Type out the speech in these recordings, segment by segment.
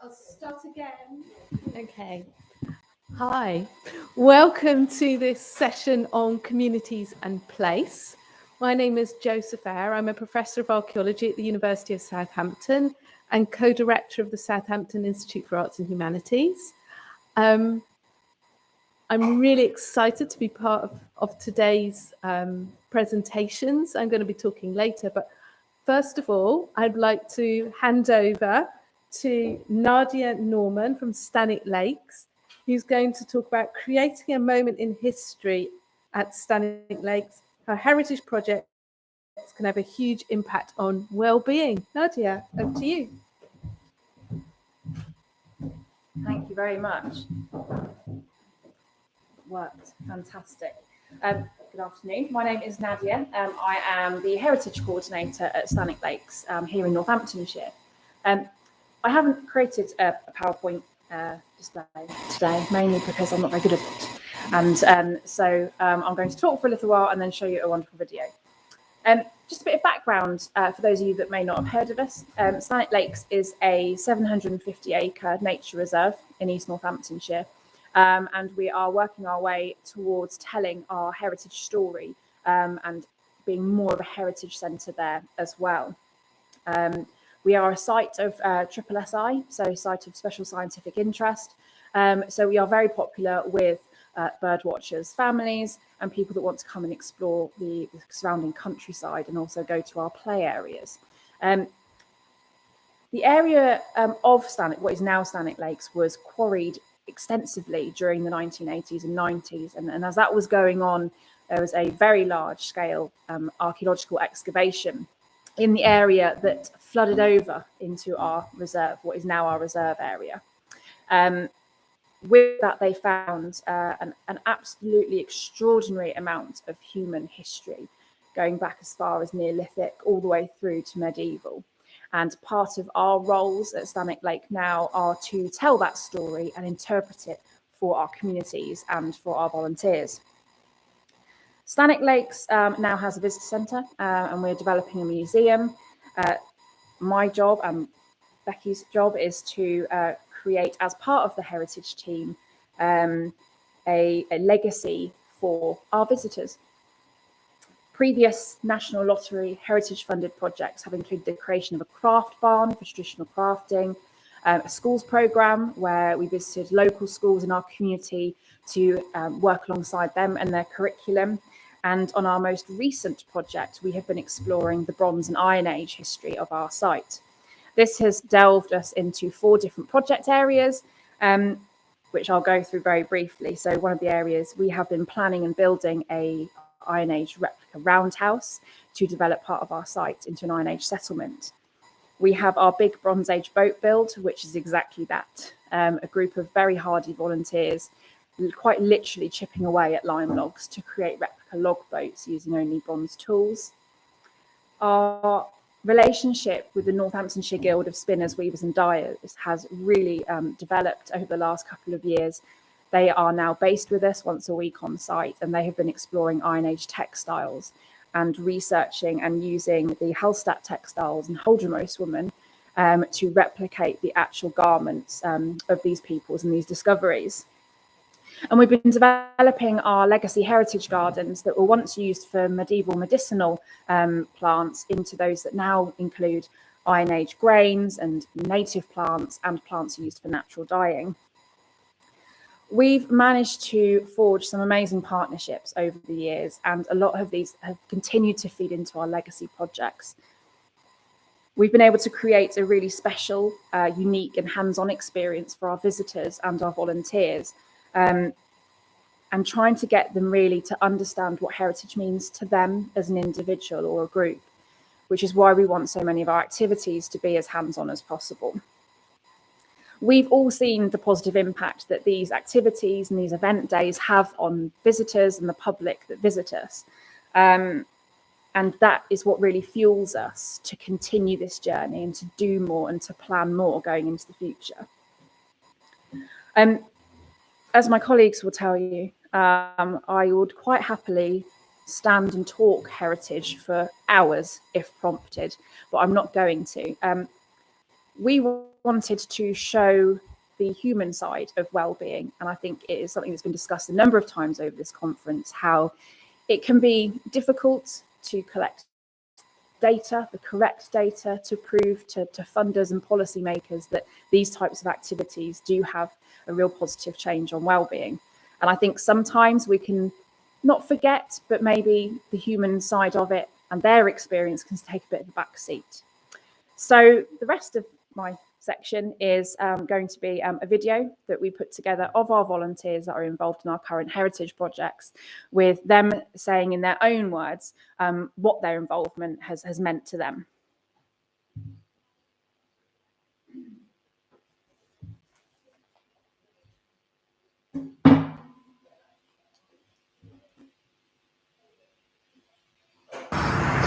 I'll start again. Okay. Hi, welcome to this session on communities and place. My name is Joseph Eyre. I'm a professor of archaeology at the University of Southampton and co-director of the Southampton Institute for Arts and Humanities. I'm really excited to be part of today's presentations. I'm going to be talking later, but first of all, I'd like to hand over to Nadia Norman from Stannick Lakes, who's going to talk about creating a moment in history at Stannick Lakes, how heritage projects can have a huge impact on well-being. Nadia, over to you. Thank you very much. Worked. Fantastic. Good afternoon. My name is Nadia. I am the Heritage Coordinator at Stannick Lakes here in Northamptonshire. I haven't created a PowerPoint display today, mainly because I'm not very good at it. And so I'm going to talk for a little while and then show you a wonderful video. Just a bit of background for those of you that may not have heard of us. Stannick Lakes is a 750-acre nature reserve in East Northamptonshire. And we are working our way towards telling our heritage story and being more of a heritage centre there as well. We are a site of SSSI, so Site of Special Scientific Interest. So we are very popular with bird watchers, families, and people that want to come and explore the surrounding countryside and also go to our play areas. The area of Stannick, what is now Stannick Lakes, was quarried extensively during the 1980s and 90s. And as that was going on, there was a very large scale archaeological excavation in the area that flooded over into our reserve, what is now our reserve area. With that, they found an absolutely extraordinary amount of human history, going back as far as Neolithic all the way through to medieval. And part of our roles at Stannick Lake now are to tell that story and interpret it for our communities and for our volunteers. Stannick Lakes now has a visitor centre and we're developing a museum. My job and Becky's job is to create, as part of the heritage team, a legacy for our visitors. Previous National Lottery heritage funded projects have included the creation of a craft barn for traditional crafting, a schools programme where we visited local schools in our community to work alongside them and their curriculum. And on our most recent project, we have been exploring the Bronze and Iron Age history of our site. This has delved us into 4 different project areas, which I'll go through very briefly. So one of the areas, we have been planning and building a Iron Age replica roundhouse to develop part of our site into an Iron Age settlement. We have our big Bronze Age boat build, which is exactly that, a group of very hardy volunteers quite literally chipping away at lime logs to create replica log boats using only bronze tools. Our relationship with the Northamptonshire Guild of Spinners, Weavers and Dyers has really developed over the last couple of years. They are now based with us once a week on site, and they have been exploring Iron Age textiles and researching and using the Hallstatt textiles and Holdremos woman to replicate the actual garments of these peoples and these discoveries. And we've been developing our legacy heritage gardens that were once used for medieval medicinal plants into those that now include Iron Age grains and native plants and plants used for natural dyeing. We've managed to forge some amazing partnerships over the years, and a lot of these have continued to feed into our legacy projects. We've been able to create a really special, unique and hands-on experience for our visitors and our volunteers, and trying to get them really to understand what heritage means to them as an individual or a group, which is why we want so many of our activities to be as hands-on as possible. We've all seen the positive impact that these activities and these event days have on visitors and the public that visit us. And that is what really fuels us to continue this journey and to do more and to plan more going into the future. As my colleagues will tell you, I would quite happily stand and talk heritage for hours if prompted, but I'm not going to. We wanted to show the human side of well-being, and I think it is something that's been discussed a number of times over this conference, how it can be difficult to collect data, the correct data, to prove to funders and policymakers that these types of activities do have a real positive change on well-being. And I think sometimes we can not forget, but maybe the human side of it and their experience can take a bit of a back seat. So the rest of my section is going to be a video that we put together of our volunteers that are involved in our current heritage projects, with them saying in their own words what their involvement has meant to them.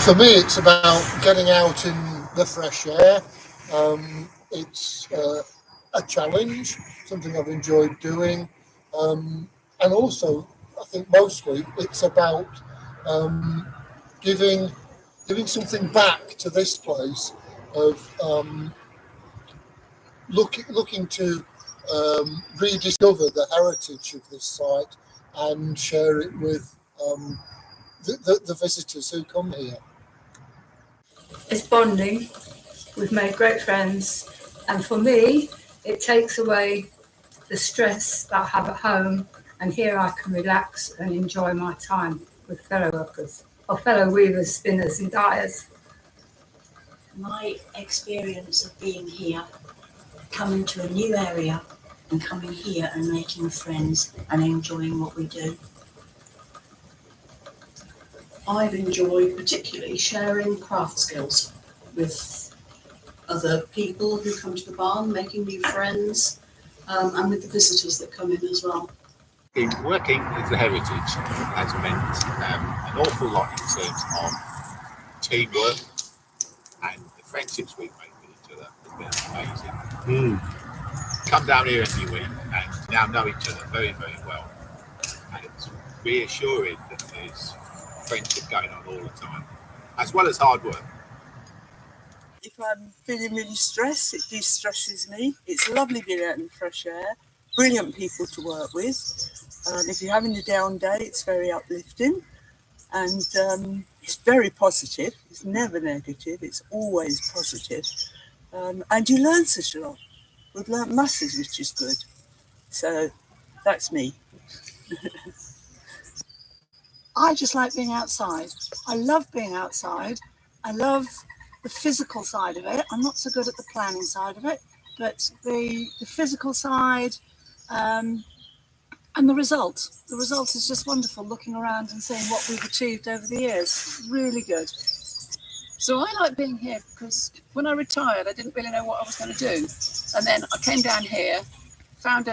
For me, it's about getting out in the fresh air. It's a challenge, something I've enjoyed doing. And also, I think mostly it's about giving something back to this place, of looking to rediscover the heritage of this site and share it with the visitors who come here. It's bonding. We've made great friends, and for me, it takes away the stress that I have at home, and here I can relax and enjoy my time with fellow workers, or fellow weavers, spinners and dyers. My experience of being here, coming to a new area and coming here and making friends and enjoying what we do. I've enjoyed particularly sharing craft skills with other people who come to the barn, making new friends, and with the visitors that come in as well. In working with the heritage has meant an awful lot in terms of teamwork, and the friendships we've made with each other has been amazing. Come down here every week and now know each other very, very well, and it's reassuring that there's friendship going on all the time, as well as hard work. If I'm feeling really stressed, it de-stresses me. It's lovely being out in the fresh air, brilliant people to work with. If you're having a down day, it's very uplifting, and it's very positive. It's never negative, it's always positive. And you learn such a lot. We've learnt masses, which is good. So that's me. I just like being outside. I love being outside. I love the physical side of it. I'm not so good at the planning side of it, but the physical side, and the result. The result is just wonderful, looking around and seeing what we've achieved over the years. Really good. So I like being here because when I retired, I didn't really know what I was going to do. And then I came down here, found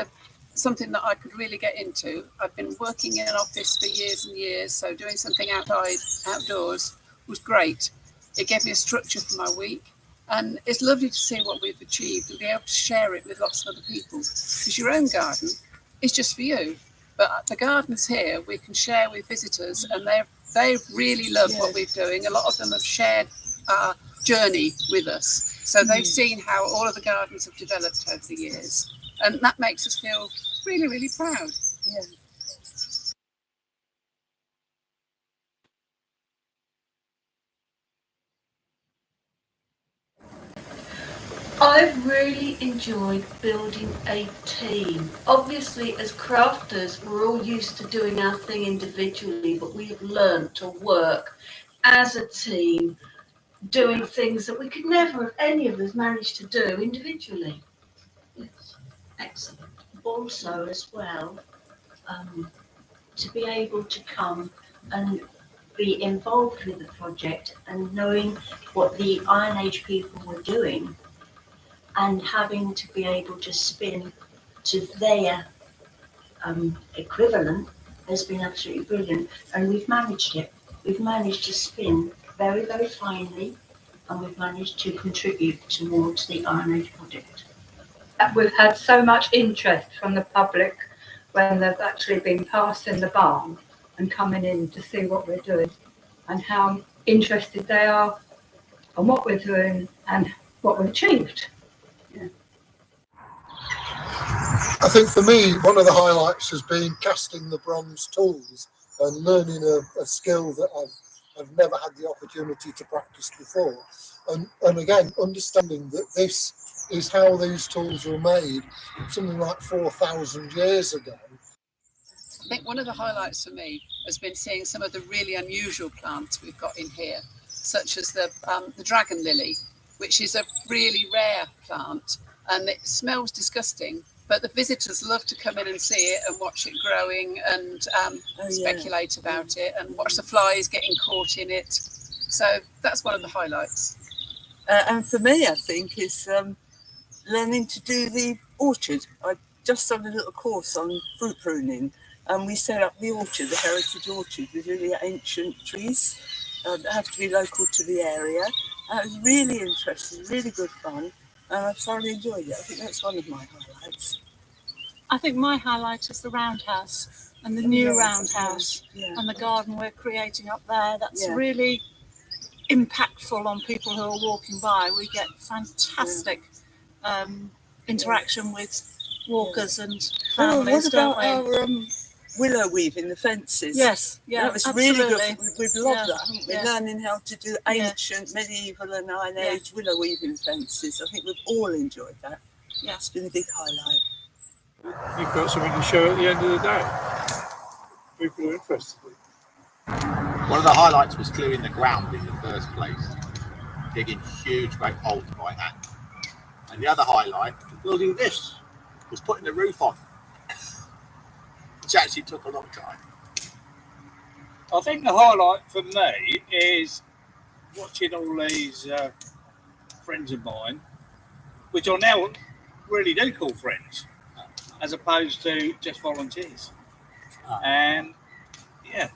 something that I could really get into. I've been working in an office for years and years, so doing something outdoors was great. It gave me a structure for my week, and it's lovely to see what we've achieved and be able to share it with lots of other people. Because your own garden is just for you, but the gardens here we can share with visitors, and they really love what we're doing. A lot of them have shared our journey with us, so they've seen how all of the gardens have developed over the years, and that makes us feel really, really proud. Yeah. I've really enjoyed building a team. Obviously, as crafters, we're all used to doing our thing individually, but we have learned to work as a team, doing things that we could never have any of us managed to do individually. Yes, excellent. Also, as well, to be able to come and be involved with the project and knowing what the Iron Age people were doing, and having to be able to spin to their equivalent has been absolutely brilliant. And we've managed it. We've managed to spin very, very finely, and we've managed to contribute towards the Iron Age project. We've had so much interest from the public when they've actually been passing the barn and coming in to see what we're doing, and how interested they are on what we're doing and what we've achieved. Yeah. I think for me, one of the highlights has been casting the bronze tools and learning a skill that I've never had the opportunity to practice before. And again, understanding that this is how these tools were made something like 4,000 years ago. I think one of the highlights for me has been seeing some of the really unusual plants we've got in here, such as the dragon lily, which is a really rare plant, and it smells disgusting, but the visitors love to come in and see it and watch it growing and speculate about it and watch the flies getting caught in it. So that's one of the highlights. And for me, I think, is learning to do the orchard. I just done a little course on fruit pruning, and we set up the orchard, the heritage orchard, with really ancient trees that have to be local to the area. It was really interesting, really good fun, and I've thoroughly enjoyed it. I think that's one of my highlights. I think my highlight is the roundhouse and the new roundhouse and the garden we're creating up there. That's really impactful on people who are walking by. We get fantastic interaction with walkers and families. What about our willow weaving the fences? Yes, that was absolutely. really good. We've loved that, haven't we? Yeah. Learning how to do ancient, medieval and Iron Age willow weaving fences. I think we've all enjoyed that. Yeah. It's been a big highlight. You've got something to show at the end of the day. People are interested. One of the highlights was clearing the ground in the first place, digging huge great holes by hand. And the other highlight, building this, was putting the roof on, which actually took a long time. I think the highlight for me is watching all these friends of mine, which I now really do call friends, as opposed to just volunteers. And yeah,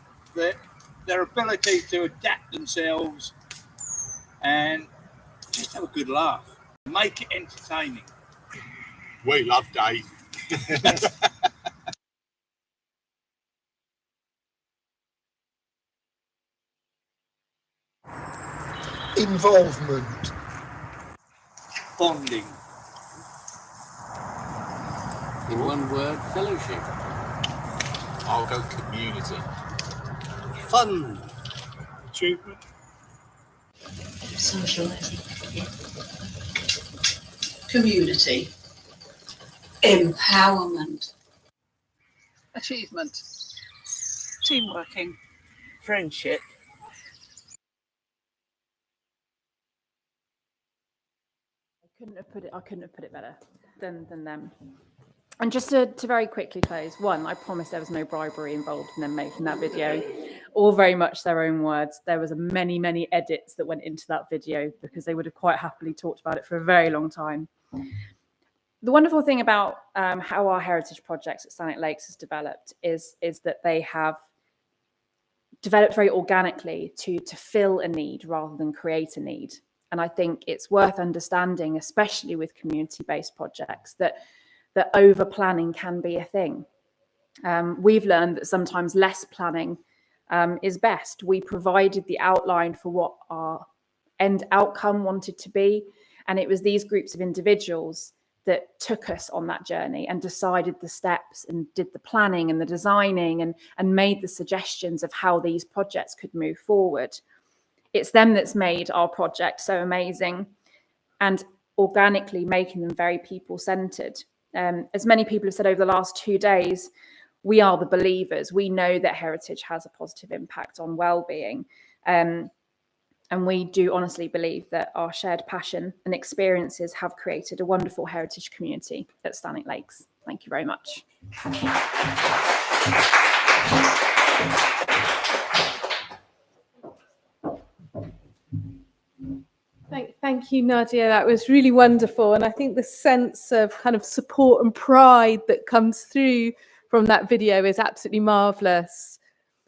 their ability to adapt themselves and just have a good laugh, make it entertaining. We love Dave. Involvement. Bonding. In one word, fellowship. I'll go community. Fun. Achievement. Socialising. Community. Empowerment. Achievement. Teamworking. Friendship. I couldn't have put it better than them. And just to very quickly close, one, I promise there was no bribery involved in them making that video, all very much their own words. There was many edits that went into that video because they would have quite happily talked about it for a very long time. The wonderful thing about how our heritage projects at Stannick Lakes has developed is that they have developed very organically to fill a need rather than create a need. And I think it's worth understanding, especially with community-based projects, that over planning can be a thing. We've learned that sometimes less planning is best. We provided the outline for what our end outcome wanted to be, and it was these groups of individuals that took us on that journey and decided the steps and did the planning and the designing and made the suggestions of how these projects could move forward. It's them that's made our project so amazing and organically making them very people-centered. As many people have said over the last 2 days, we are the believers. We know that heritage has a positive impact on well-being. And we do honestly believe that our shared passion and experiences have created a wonderful heritage community at Stannick Lakes. Thank you very much. Thank you, Nadia. That was really wonderful. And I think the sense of kind of support and pride that comes through from that video is absolutely marvellous.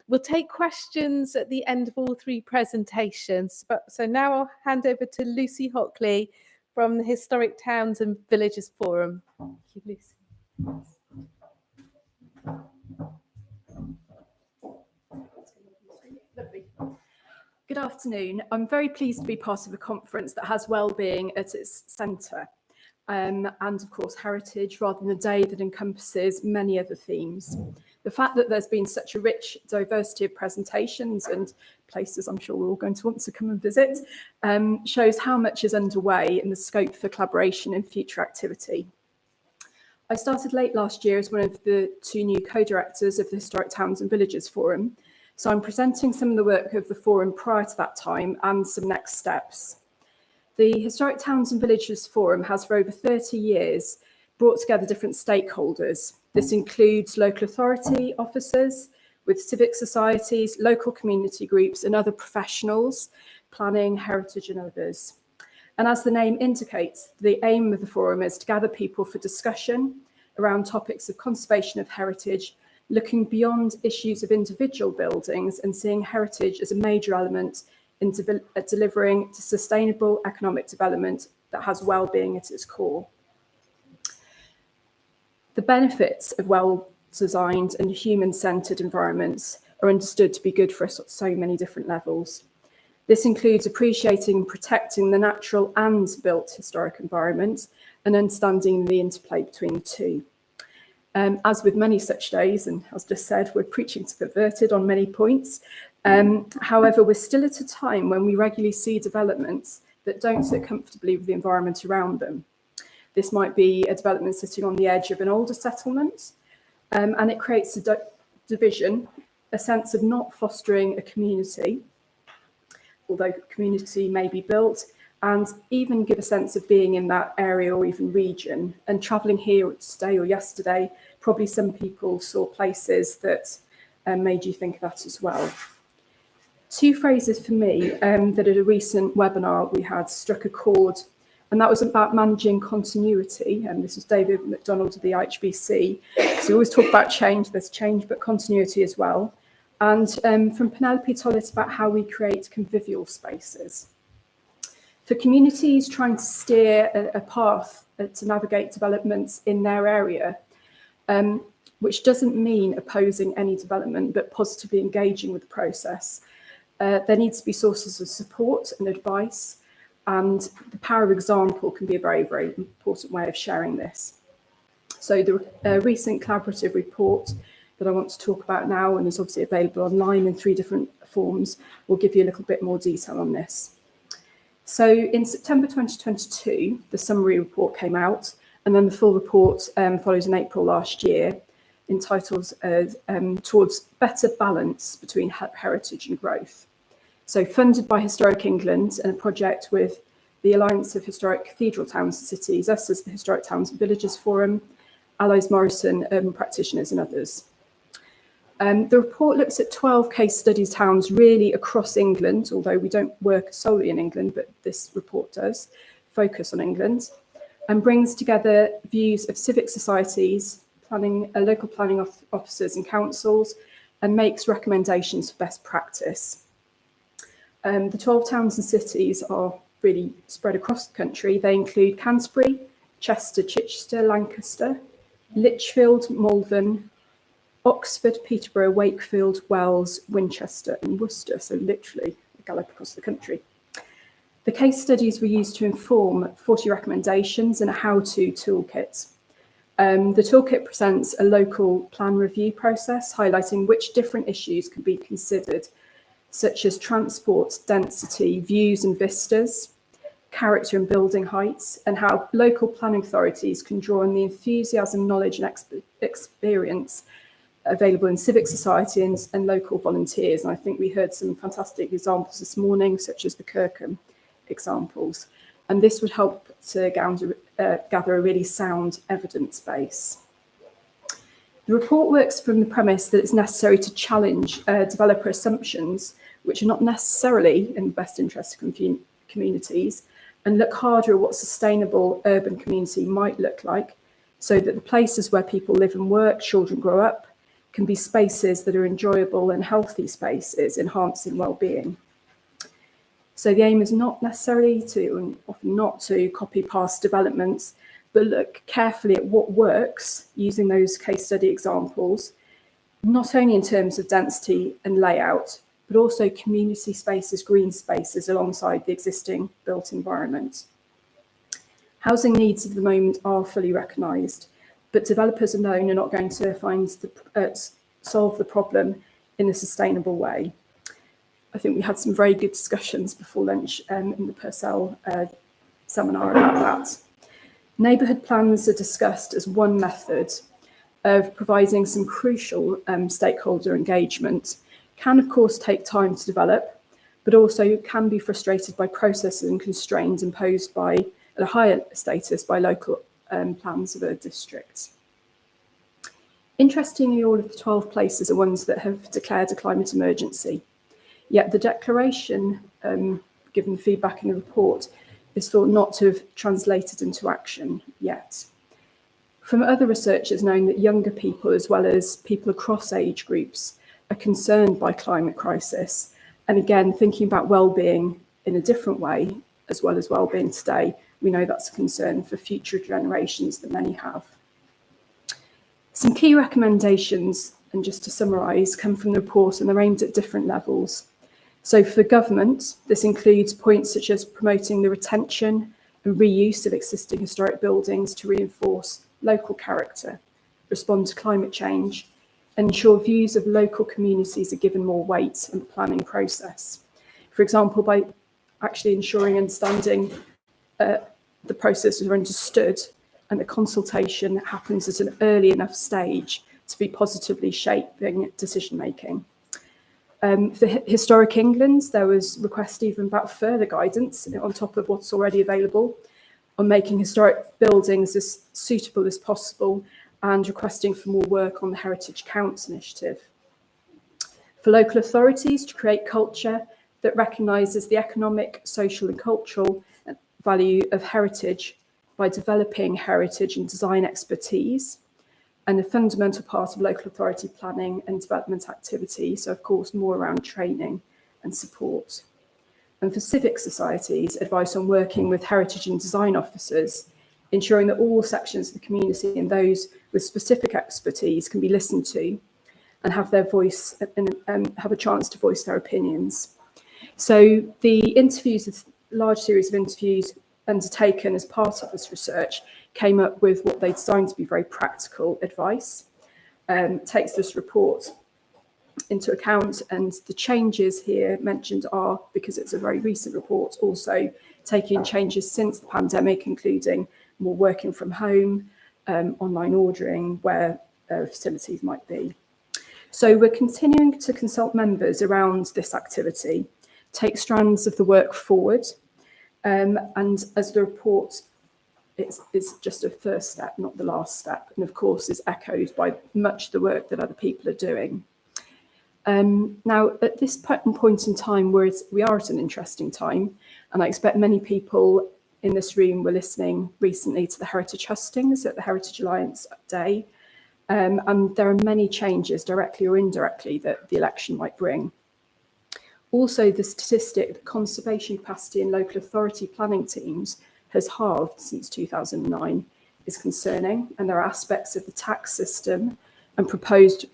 We'll take questions at the end of all 3 presentations. So now I'll hand over to Lucy Hockley from the Historic Towns and Villages Forum. Thank you, Lucy. Lovely. Good afternoon. I'm very pleased to be part of a conference that has wellbeing at its centre. and of course heritage, rather than a day that encompasses many other themes. The fact that there's been such a rich diversity of presentations and places I'm sure we're all going to want to come and visit shows how much is underway and the scope for collaboration and future activity. I started late last year as one of the 2 new co-directors of the Historic Towns and Villages Forum, so I'm presenting some of the work of the forum prior to that time and some next steps. The Historic Towns and Villages Forum has for over 30 years brought together different stakeholders. This includes local authority officers with civic societies, local community groups and other professionals, planning, heritage and others. And as the name indicates, the aim of the forum is to gather people for discussion around topics of conservation of heritage, looking beyond issues of individual buildings and seeing heritage as a major element in delivering sustainable economic development that has well-being at its core. The benefits of well-designed and human-centred environments are understood to be good for so many different levels. This includes appreciating and protecting the natural and built historic environment and understanding the interplay between the two. As with many such days, and as just said, we're preaching to the converted on many points. However, we're still at a time when we regularly see developments that don't sit comfortably with the environment around them. This might be a development sitting on the edge of an older settlement, and it creates a division, a sense of not fostering a community, although community may be built, and even give a sense of being in that area or even region. And travelling here today or yesterday, probably some people saw places that made you think of that as well. 2 phrases for me that at a recent webinar we had struck a chord, and that was about managing continuity. And this was David McDonald of the IHBC. So we always talk about change, there's change, but continuity as well. And from Penelope Tollett about how we create convivial spaces. For communities trying to steer a path to navigate developments in their area, which doesn't mean opposing any development, but positively engaging with the process, there needs to be sources of support and advice, and the power of example can be a very, very important way of sharing this. So the recent collaborative report that I want to talk about now, and is obviously available online in 3 different forms, will give you a little bit more detail on this. So in September 2022, the summary report came out, and then the full report follows in April last year, entitled Towards Better Balance Between Heritage and Growth. So funded by Historic England and a project with the Alliance of Historic Cathedral Towns and Cities, us as the Historic Towns and Villages Forum, Allies Morrison, urban practitioners and others. The report looks at 12 case studies towns really across England, although we don't work solely in England, but this report does focus on England, and brings together views of civic societies, local planning officers and councils, and makes recommendations for best practice. The 12 towns and cities are really spread across the country. They include Canterbury, Chester, Chichester, Lancaster, Lichfield, Malvern, Oxford, Peterborough, Wakefield, Wells, Winchester and Worcester, so literally a gallop across the country. The case studies were used to inform 40 recommendations and a how-to toolkit. The toolkit presents a local plan review process highlighting which different issues can be considered, such as transport, density, views and vistas, character and building heights, and how local planning authorities can draw on the enthusiasm, knowledge and experience available in civic society and local volunteers. And I think we heard some fantastic examples this morning, such as the Kirkham examples. And this would help to gather a really sound evidence base. The report works from the premise that it's necessary to challenge developer assumptions, which are not necessarily in the best interest of communities, and look harder at what sustainable urban community might look like, so that the places where people live and work, children grow up, can be spaces that are enjoyable and healthy spaces, enhancing well-being. So the aim is not necessarily to, and often not to, copy past developments, but look carefully at what works using those case study examples, not only in terms of density and layout, but also community spaces, green spaces alongside the existing built environment. Housing needs of the moment are fully recognised, but developers alone are not going to solve the problem in a sustainable way. I think we had some very good discussions before lunch in the Purcell seminar about that. Neighbourhood plans are discussed as one method of providing some crucial stakeholder engagement. Can of course take time to develop, but also can be frustrated by processes and constraints imposed by, at a higher status, by local plans of a district. Interestingly, all of the 12 places are ones that have declared a climate emergency. Yet the declaration, given the feedback in the report, is thought not to have translated into action yet. From other research, it's known that younger people, as well as people across age groups, are concerned by climate crisis. And again, thinking about well-being in a different way, as well as well-being today, we know that's a concern for future generations that many have. Some key recommendations, and just to summarise, come from the report and they're aimed at different levels. So for government, this includes points such as promoting the retention and reuse of existing historic buildings to reinforce local character, respond to climate change, and ensure views of local communities are given more weight in the planning process. For example, by actually ensuring understanding the processes are understood and the consultation happens at an early enough stage to be positively shaping decision making. For Historic England, there was request even about further guidance on top of what's already available on making historic buildings as suitable as possible and requesting for more work on the Heritage Counts initiative. For local authorities to create culture that recognises the economic, social and cultural value of heritage by developing heritage and design expertise, and a fundamental part of local authority planning and development activity, so of course more around training and support. And for civic societies, advice on working with heritage and design officers, ensuring that all sections of the community and those with specific expertise can be listened to and have their voice and have a chance to voice their opinions. So the interviews, a large series of interviews undertaken as part of this research, came up with what they designed to be very practical advice, takes this report into account, and the changes here mentioned are, because it's a very recent report, also taking changes since the pandemic, including more working from home, online ordering, where facilities might be. So we're continuing to consult members around this activity, take strands of the work forward, and as the report it's just a first step, not the last step, and of course is echoed by much of the work that other people are doing. Now, at this point in time, we are at an interesting time, and I expect many people in this room were listening recently to the Heritage Hustings at the Heritage Alliance Day, and there are many changes, directly or indirectly, that the election might bring. Also, the statistic that conservation capacity in local authority planning teams has halved since 2009 is concerning, and there are aspects of the tax system and proposed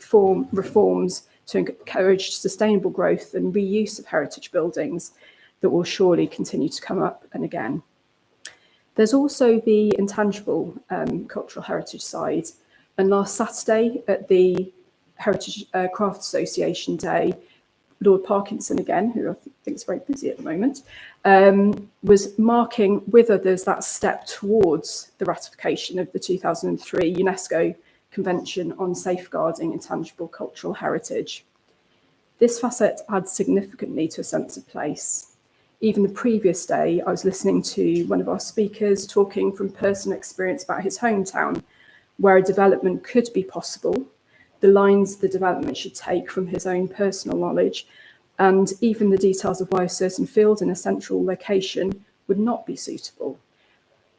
reforms to encourage sustainable growth and reuse of heritage buildings that will surely continue to come up and again. There's also the intangible cultural heritage side, and last Saturday at the Heritage Craft Association Day, Lord Parkinson again, who I think is very busy at the moment, was marking with others that step towards the ratification of the 2003 UNESCO Convention on Safeguarding Intangible Cultural Heritage. This facet adds significantly to a sense of place. Even the previous day, I was listening to one of our speakers talking from personal experience about his hometown, where a development could be possible, the lines the development should take from his own personal knowledge, and even the details of why a certain field in a central location would not be suitable.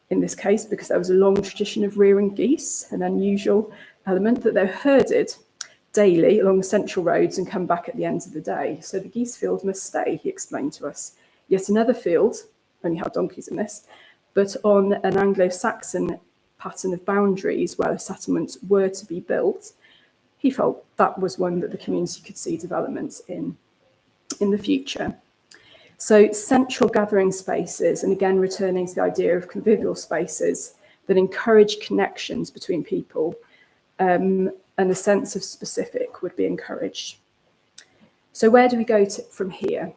In this case, because there was a long tradition of rearing geese, an unusual element that they're herded daily along the central roads and come back at the end of the day. So the geese field must stay, he explained to us. Yet another field, only had donkeys in this, but on an Anglo-Saxon pattern of boundaries where the settlements were to be built, he felt that was one that the community could see developments in the future. So central gathering spaces, and again returning to the idea of convivial spaces that encourage connections between people, and a sense of specific would be encouraged. So where do we go from here?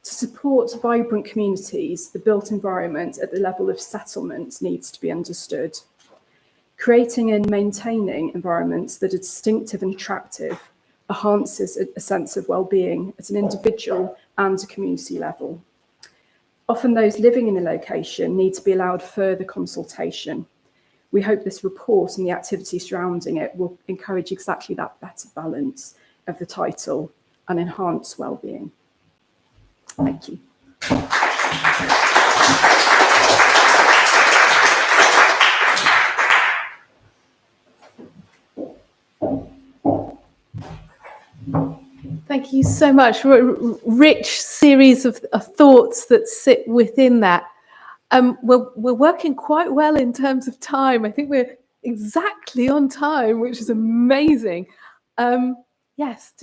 To support vibrant communities, the built environment at the level of settlement needs to be understood. Creating and maintaining environments that are distinctive and attractive enhances a sense of well-being at an individual and a community level. Often those living in a location need to be allowed further consultation. We hope this report and the activity surrounding it will encourage exactly that better balance of the title and enhance well-being. Thank you. Thank you so much. Rich series of thoughts that sit within that. We're working quite well in terms of time. I think we're exactly on time, which is amazing. Yes.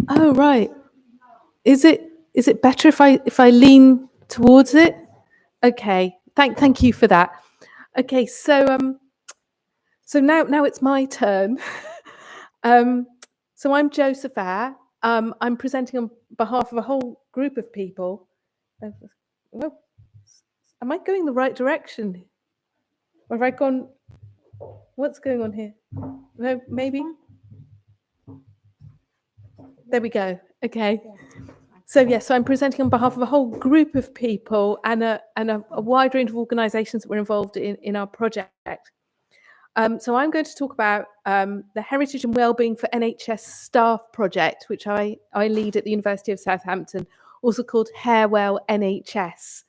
Oh, right. Is it better if I lean towards it? Okay. Thank you for that. Okay. So now it's my turn. So I'm Joseph Eyre. I'm presenting on behalf of a whole group of people. Well, am I going the right direction? Or have I gone? What's going on here? No, maybe. There we go. Okay. So I'm presenting on behalf of a whole group of people and a wide range of organisations that were involved in our project. So I'm going to talk about the Heritage and Wellbeing for NHS Staff project, which I lead at the University of Southampton, also called Harewell NHS.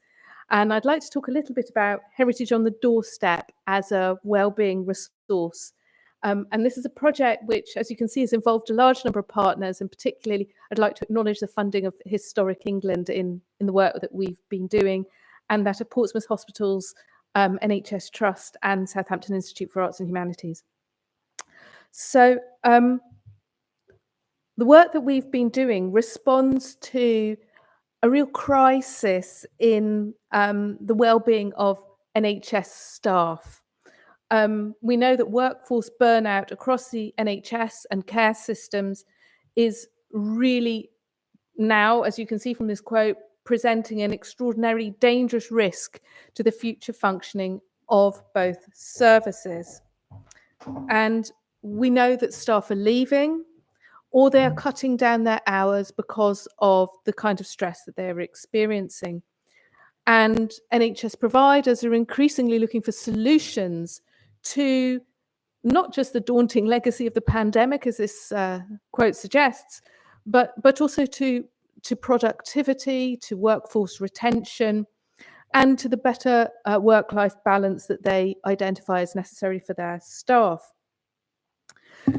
And I'd like to talk a little bit about Heritage on the Doorstep as a wellbeing resource. And this is a project which, as you can see, has involved a large number of partners, and particularly I'd like to acknowledge the funding of Historic England in the work that we've been doing, and that of Portsmouth Hospitals, NHS Trust and Southampton Institute for Arts and Humanities. So the work that we've been doing responds to a real crisis in the well-being of NHS staff. We know that workforce burnout across the NHS and care systems is really now, as you can see from this quote, presenting an extraordinarily dangerous risk to the future functioning of both services. And we know that staff are leaving, or they are cutting down their hours because of the kind of stress that they're experiencing. And NHS providers are increasingly looking for solutions to not just the daunting legacy of the pandemic, as this quote suggests, but also to productivity, to workforce retention, and to the better work-life balance that they identify as necessary for their staff.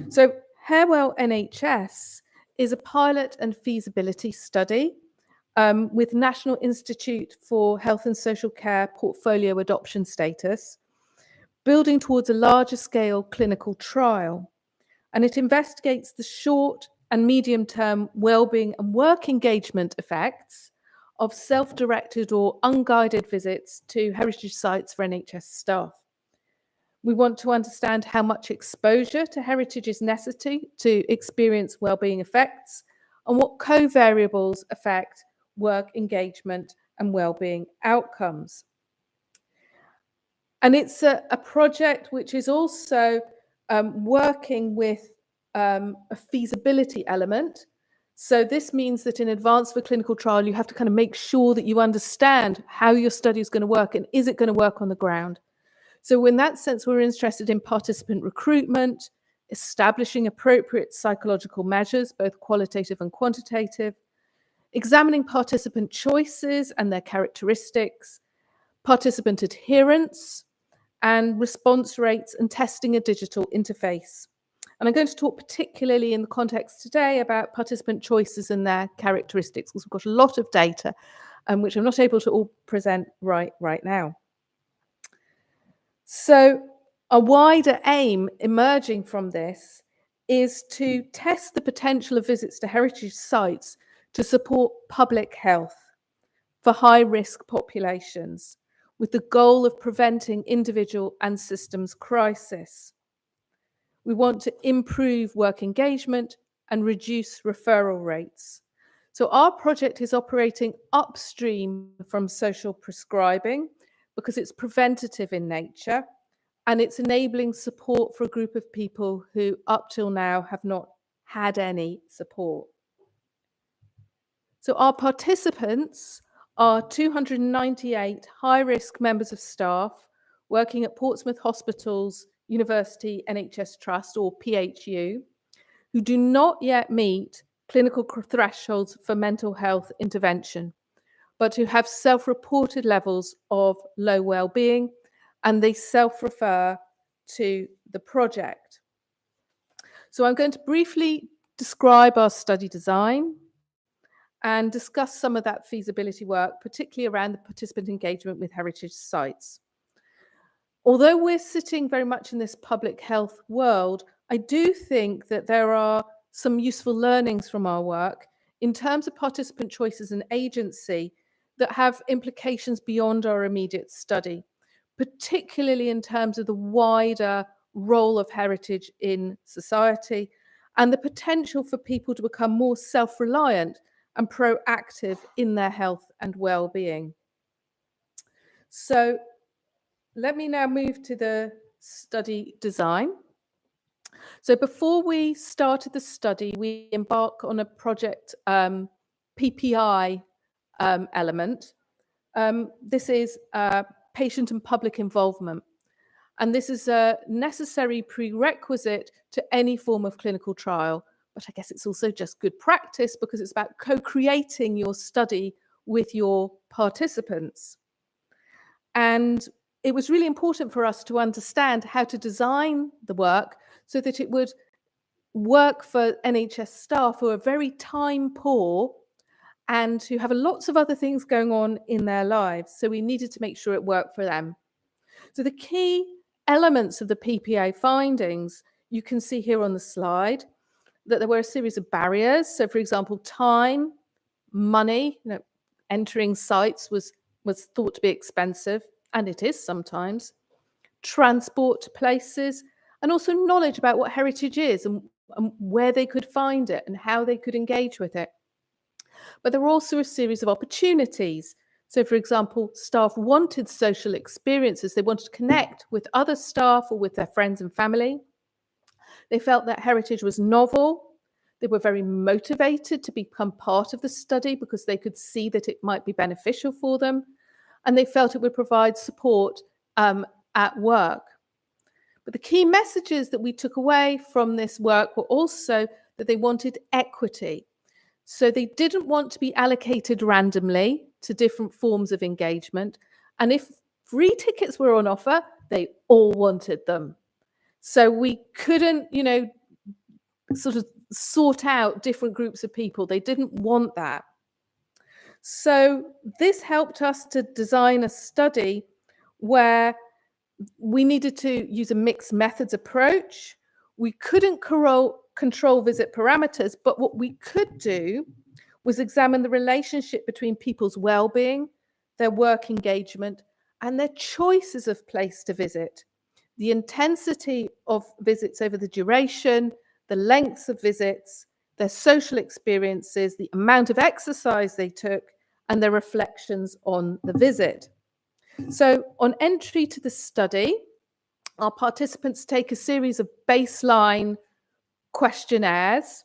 So Harewell NHS is a pilot and feasibility study with National Institute for Health and Social Care portfolio adoption status, building towards a larger scale clinical trial. And it investigates the short and medium-term wellbeing and work engagement effects of self-directed or unguided visits to heritage sites for NHS staff. We want to understand how much exposure to heritage is necessary to experience wellbeing effects, and what co-variables affect work engagement and wellbeing outcomes. And it's a project which is also working with a feasibility element. So this means that in advance of a clinical trial, you have to kind of make sure that you understand how your study is going to work and is it going to work on the ground. So in that sense, we're interested in participant recruitment, establishing appropriate psychological measures, both qualitative and quantitative, examining participant choices and their characteristics, participant adherence, and response rates, and testing a digital interface. And I'm going to talk particularly in the context today about participant choices and their characteristics, because we've got a lot of data, which I'm not able to all present right now. So a wider aim emerging from this is to test the potential of visits to heritage sites to support public health for high-risk populations, with the goal of preventing individual and systems crisis. We want to improve work engagement and reduce referral rates. So our project is operating upstream from social prescribing because it's preventative in nature, and it's enabling support for a group of people who up till now have not had any support. So our participants are 298 high-risk members of staff working at Portsmouth Hospitals University NHS Trust, or PHU, who do not yet meet clinical thresholds for mental health intervention, but who have self-reported levels of low well-being, and they self-refer to the project. So I'm going to briefly describe our study design and discuss some of that feasibility work, particularly around the participant engagement with heritage sites. Although we're sitting very much in this public health world, I do think that there are some useful learnings from our work in terms of participant choices and agency that have implications beyond our immediate study, particularly in terms of the wider role of heritage in society and the potential for people to become more self-reliant and proactive in their health and well-being. So let me now move to the study design. So before we started the study, we embarked on a project PPI element. This is patient and public involvement. And this is a necessary prerequisite to any form of clinical trial. But I guess it's also just good practice because it's about co-creating your study with your participants. And it was really important for us to understand how to design the work so that it would work for NHS staff who are very time poor and who have lots of other things going on in their lives. So we needed to make sure it worked for them. So the key elements of the PPA findings, you can see here on the slide, that there were a series of barriers. So for example, time, money, entering sites was thought to be expensive, and it is sometimes. Transport to places, and also knowledge about what heritage is and where they could find it and how they could engage with it. But there were also a series of opportunities. So, for example, staff wanted social experiences. They wanted to connect with other staff or with their friends and family. They felt that heritage was novel. They were very motivated to become part of the study because they could see that it might be beneficial for them. And they felt it would provide support at work. But the key messages that we took away from this work were also that they wanted equity. So they didn't want to be allocated randomly to different forms of engagement. And if free tickets were on offer, they all wanted them. So we couldn't, sort of sort out different groups of people. They didn't want that. So this helped us to design a study where we needed to use a mixed methods approach. We couldn't control visit parameters, but what we could do was examine the relationship between people's well-being, their work engagement, and their choices of place to visit, the intensity of visits over the duration, the lengths of visits, their social experiences, the amount of exercise they took, and their reflections on the visit. So on entry to the study, our participants take a series of baseline questionnaires,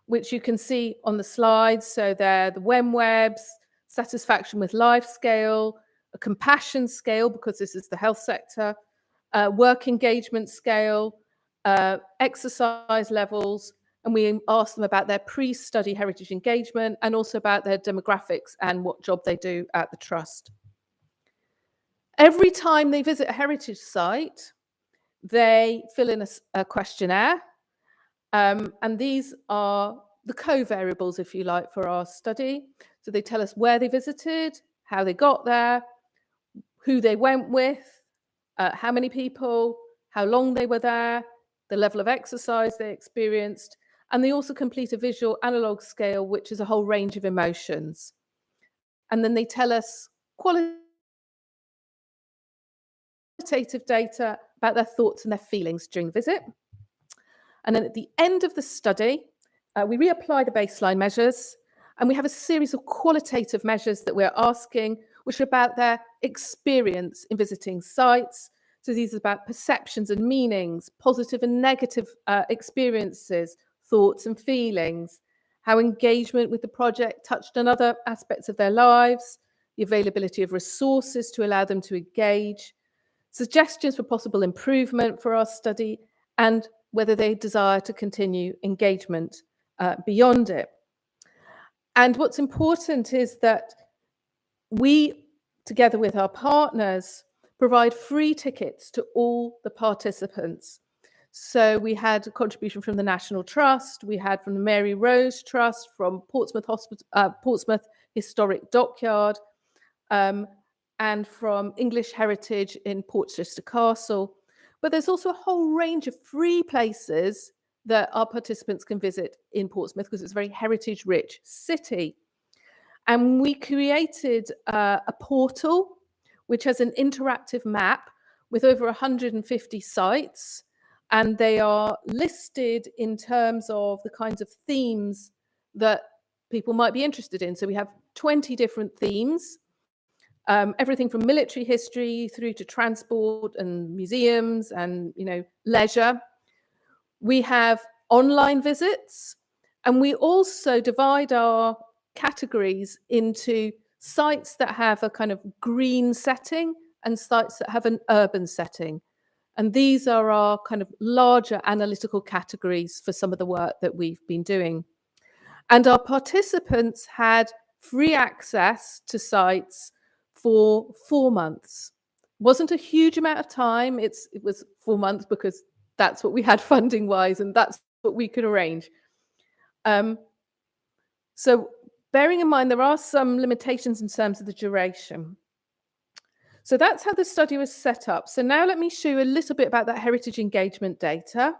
which you can see on the slides. So they're the WEMWEBs, satisfaction with life scale, a compassion scale, because this is the health sector, work engagement scale, exercise levels, and we ask them about their pre-study heritage engagement and also about their demographics and what job they do at the trust. Every time they visit a heritage site, they fill in a questionnaire, and these are the co-variables, if you like, for our study. So they tell us where they visited, how they got there, who they went with, how many people, how long they were there, the level of exercise they experienced, and they also complete a visual analog scale, which is a whole range of emotions. And then they tell us qualitative data about their thoughts and their feelings during the visit. And then at the end of the study, we reapply the baseline measures, and we have a series of qualitative measures that we're asking, which are about their experience in visiting sites. So these are about perceptions and meanings, positive and negative experiences, thoughts and feelings, how engagement with the project touched on other aspects of their lives, the availability of resources to allow them to engage, suggestions for possible improvement for our study, and whether they desire to continue engagement beyond it. And what's important is that we, together with our partners, provide free tickets to all the participants. So we had a contribution from the National Trust, we had from the Mary Rose Trust, from Portsmouth Historic Dockyard, and from English Heritage in Portchester Castle. But there's also a whole range of free places that our participants can visit in Portsmouth because it's a very heritage-rich city. And we created a portal which has an interactive map with over 150 sites, and they are listed in terms of the kinds of themes that people might be interested in. So we have 20 different themes, everything from military history through to transport and museums and, leisure. We have online visits, and we also divide our categories into sites that have a kind of green setting and sites that have an urban setting. And these are our kind of larger analytical categories for some of the work that we've been doing. And our participants had free access to sites for 4 months. Wasn't a huge amount of time. It was 4 months because that's what we had funding wise, and that's what we could arrange. So bearing in mind, there are some limitations in terms of the duration. So that's how the study was set up. So now let me show you a little bit about that heritage engagement data.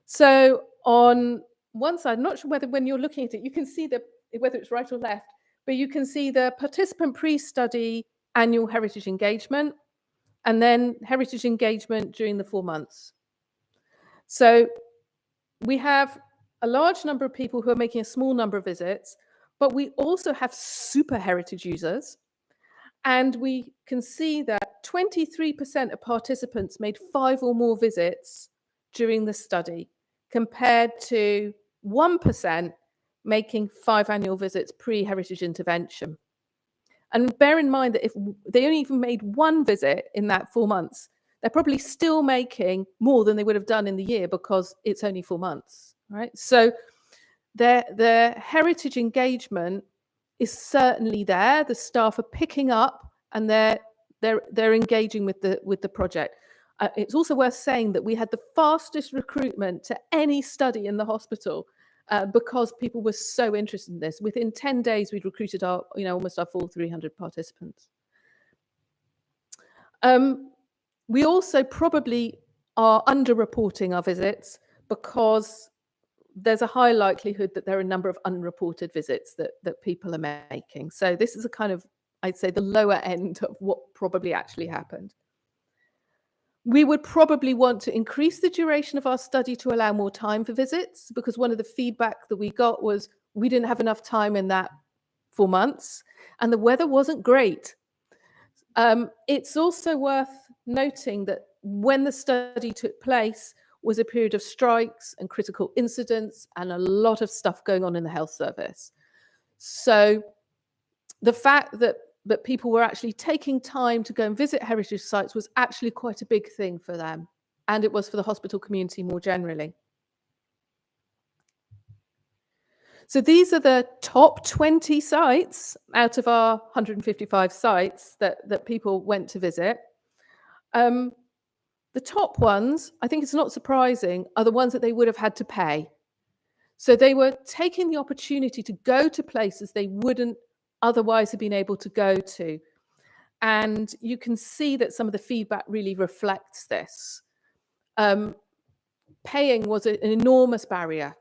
So on one side, I'm not sure whether when you're looking at it, you can see whether it's right or left, but you can see the participant pre-study annual heritage engagement, and then heritage engagement during the 4 months. So we have a large number of people who are making a small number of visits, but we also have super heritage users. And we can see that 23% of participants made 5 or more visits during the study, compared to 1% making 5 annual visits pre-heritage intervention. And bear in mind that if they only even made 1 visit in that 4 months, they're probably still making more than they would have done in the year because it's only 4 months, right? So their heritage engagement is certainly there. The staff are picking up and they're engaging with the project. It's also worth saying that we had the fastest recruitment to any study in the hospital because people were so interested in this. Within 10 days, we'd recruited almost our full 300 participants. We also probably are underreporting our visits because there's a high likelihood that there are a number of unreported visits that people are making. So this is a kind of, I'd say, the lower end of what probably actually happened. We would probably want to increase the duration of our study to allow more time for visits, because one of the feedback that we got was we didn't have enough time in that 4 months, and the weather wasn't great. It's also worth noting that when the study took place was a period of strikes and critical incidents and a lot of stuff going on in the health service. So the fact that people were actually taking time to go and visit heritage sites was actually quite a big thing for them, and it was for the hospital community more generally. So these are the top 20 sites out of our 155 sites that people went to visit. The top ones, I think it's not surprising, are the ones that they would have had to pay. So they were taking the opportunity to go to places they wouldn't otherwise have been able to go to. And you can see that some of the feedback really reflects this. paying was an enormous barrier.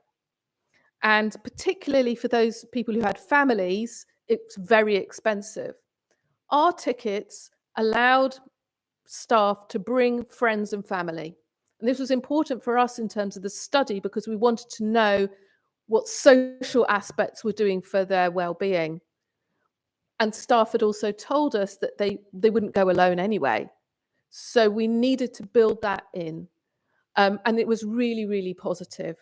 And particularly for those people who had families, it's very expensive. Our tickets allowed staff to bring friends and family. And this was important for us in terms of the study because we wanted to know what social aspects were doing for their well-being. And staff had also told us that they wouldn't go alone anyway. So we needed to build that in. And it was really, really positive.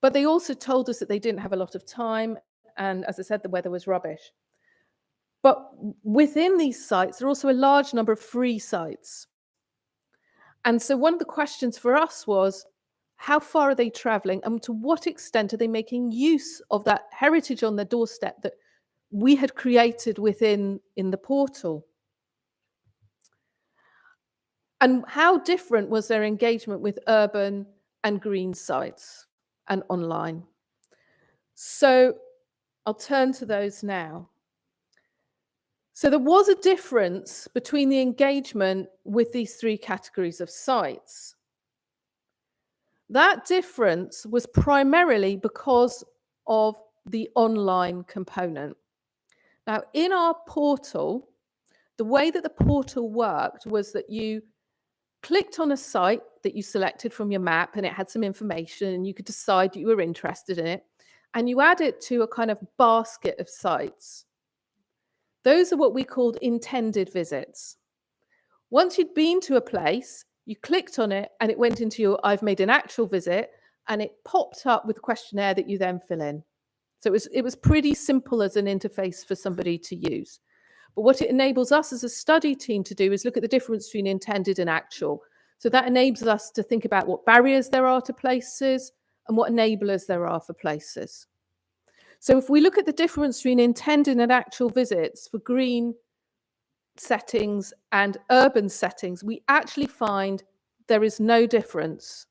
But they also told us that they didn't have a lot of time. And as I said, the weather was rubbish. But within these sites, there are also a large number of free sites. And so one of the questions for us was, how far are they traveling? And to what extent are they making use of that heritage on their doorstep that we had created in the portal? And how different was their engagement with urban and green sites and online? So I'll turn to those now. So there was a difference between the engagement with these three categories of sites. That difference was primarily because of the online component. Now, in our portal, the way that the portal worked was that you clicked on a site that you selected from your map and it had some information and you could decide you were interested in it, and you add it to a kind of basket of sites. Those are what we called intended visits. Once you'd been to a place, you clicked on it and it went into your I've made an actual visit, and it popped up with a questionnaire that you then fill in. So it was pretty simple as an interface for somebody to use. But what it enables us as a study team to do is look at the difference between intended and actual. So that enables us to think about what barriers there are to places and what enablers there are for places. So if we look at the difference between intended and actual visits for green settings and urban settings, we actually find there is no difference.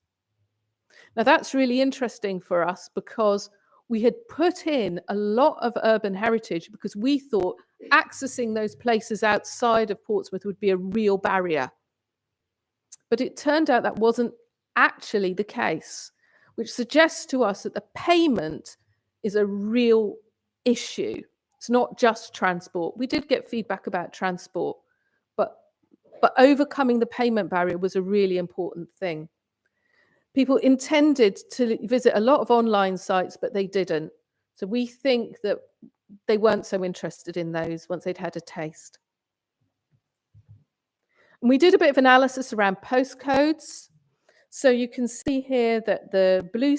Now that's really interesting for us because we had put in a lot of urban heritage because we thought accessing those places outside of Portsmouth would be a real barrier. But it turned out that wasn't actually the case, which suggests to us that the payment is a real issue. It's not just transport. We did get feedback about transport, but overcoming the payment barrier was a really important thing. People intended to visit a lot of online sites, but they didn't. So we think that they weren't so interested in those once they'd had a taste. And we did a bit of analysis around postcodes. So you can see here that the blue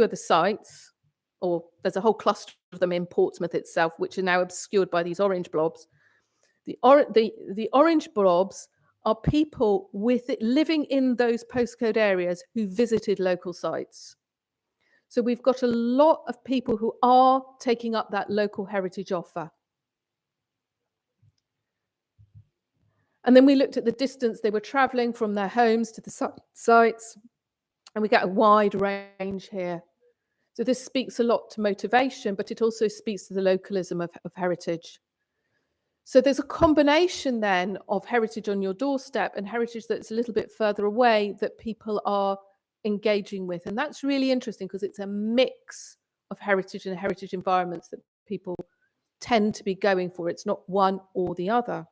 are the sites, or there's a whole cluster of them in Portsmouth itself, which are now obscured by these orange blobs. The orange blobs are people living in those postcode areas who visited local sites. So we've got a lot of people who are taking up that local heritage offer. And then we looked at the distance they were traveling from their homes to the sites, and we get a wide range here. So this speaks a lot to motivation, but it also speaks to the localism of heritage. So there's a combination then of heritage on your doorstep and heritage that's a little bit further away that people are engaging with. And that's really interesting because it's a mix of heritage and heritage environments that people tend to be going for. It's not one or the other.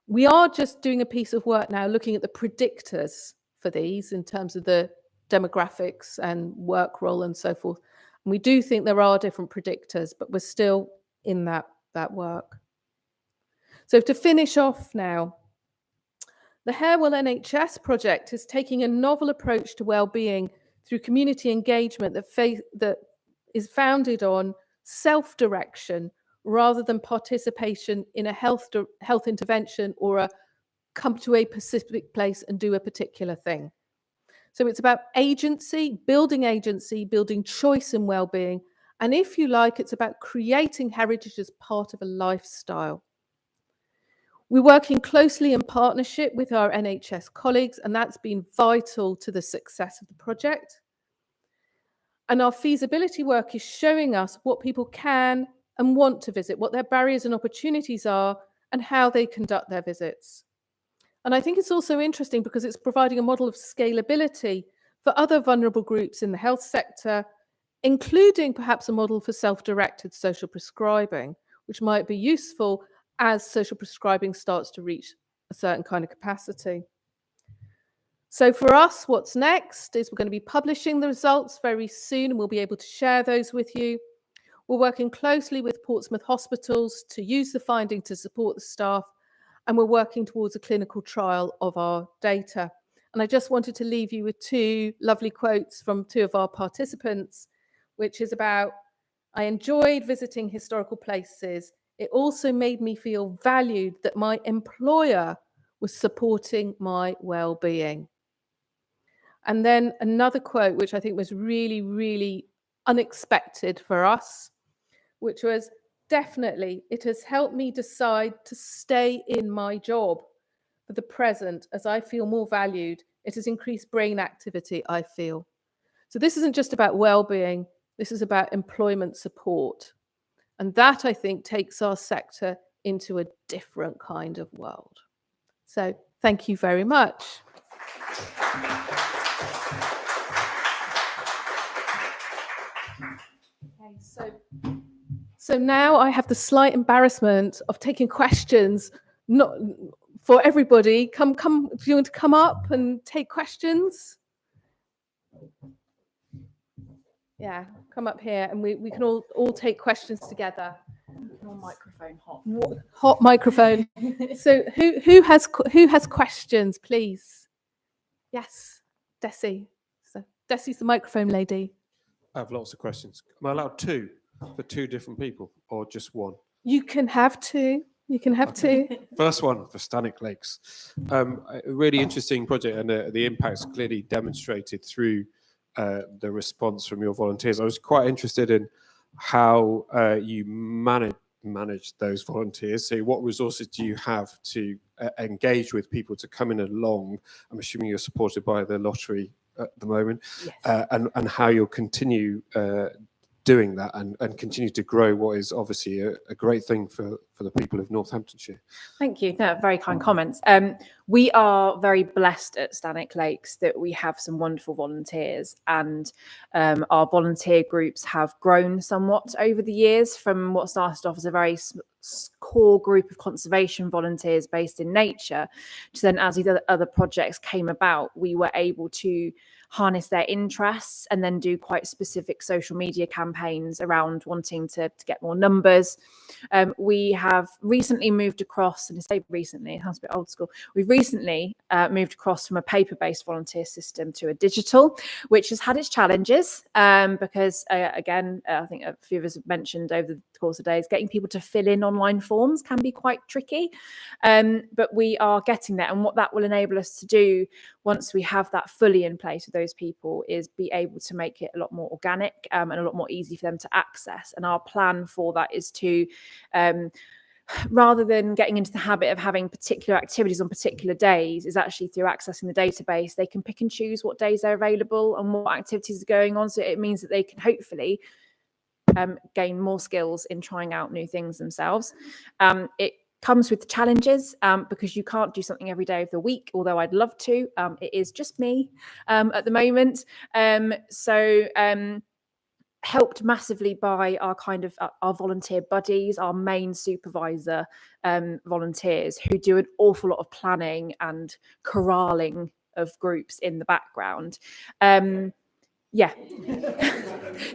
We are just doing a piece of work now looking at the predictors for these in terms of the demographics and work role and so forth. And we do think there are different predictors, but we're still in that work. So to finish off now, the Harewell NHS project is taking a novel approach to well-being through community engagement that is founded on self-direction rather than participation in a health intervention or a come to a specific place and do a particular thing. So it's about agency, building choice and well-being. And if you like, it's about creating heritage as part of a lifestyle. We're working closely in partnership with our NHS colleagues, and that's been vital to the success of the project. And our feasibility work is showing us what people can and want to visit, what their barriers and opportunities are, and how they conduct their visits. And I think it's also interesting because it's providing a model of scalability for other vulnerable groups in the health sector, including perhaps a model for self-directed social prescribing, which might be useful as social prescribing starts to reach a certain kind of capacity. So for us, what's next is we're going to be publishing the results very soon, and we'll be able to share those with you. We're working closely with Portsmouth hospitals to use the finding to support the staff, and we're working towards a clinical trial of our data. And I just wanted to leave you with two lovely quotes from two of our participants, which is about, I enjoyed visiting historical places. It also made me feel valued that my employer was supporting my well-being. And then another quote, which I think was really, really unexpected for us, which was, definitely, it has helped me decide to stay in my job for the present as I feel more valued. It has increased brain activity, I feel. So this isn't just about well-being, this is about employment support. And that, I think, takes our sector into a different kind of world. So thank you very much. Okay, so now I have the slight embarrassment of taking questions, not for everybody. Come, do you want to come up and take questions? Yeah, come up here and we can all take questions together. Microphone hot. Hot microphone. So who has questions, please? Yes, Desi. So Desi's the microphone lady. I have lots of questions. Am I allowed two for two different people or just one? You can have two. You can have two. First one for Stannick Lakes. A really interesting project, and the impact's clearly demonstrated through the response from your volunteers. I was quite interested in how you manage those volunteers. So what resources do you have to engage with people to come in along? I'm assuming you're supported by the lottery at the moment. Yes. And how you'll continue doing that and continue to grow what is obviously a great thing for the people of Northamptonshire. Thank you. No, very kind comments. We are very blessed at Stannick Lakes that we have some wonderful volunteers, and our volunteer groups have grown somewhat over the years from what started off as a very core group of conservation volunteers based in nature to then, as these other projects came about, we were able to harness their interests and then do quite specific social media campaigns around wanting to get more numbers. We have recently moved across, and I say recently, it sounds a bit old school, we've recently moved across from a paper-based volunteer system to a digital, which has had its challenges because, again, I think a few of us have mentioned over the course of days, getting people to fill in online forms can be quite tricky, but we are getting there. And what that will enable us to do once we have that fully in place with those people is be able to make it a lot more organic and a lot more easy for them to access. And our plan for that is to rather than getting into the habit of having particular activities on particular days, is actually through accessing the database, they can pick and choose what days they're available and what activities are going on. So it means that they can hopefully gain more skills in trying out new things themselves. It comes with challenges because you can't do something every day of the week, although I'd love to. It is just me at the moment. Helped massively by our kind of our volunteer buddies, our main supervisor volunteers, who do an awful lot of planning and corralling of groups in the background. Yeah,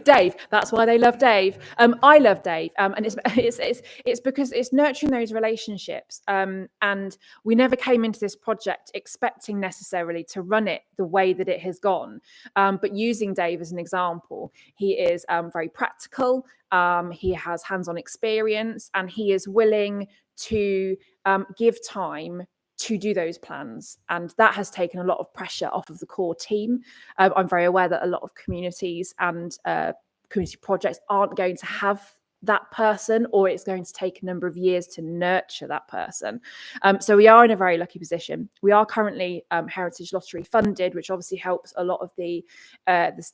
Dave. That's why they love Dave. I love Dave, and it's because it's nurturing those relationships. And we never came into this project expecting necessarily to run it the way that it has gone. But using Dave as an example, he is very practical. He has hands-on experience, and he is willing to give time to do those plans, and that has taken a lot of pressure off of the core team. I'm very aware that a lot of communities and community projects aren't going to have that person, or it's going to take a number of years to nurture that person. So we are in a very lucky position. We are currently Heritage Lottery funded, which obviously helps a lot of the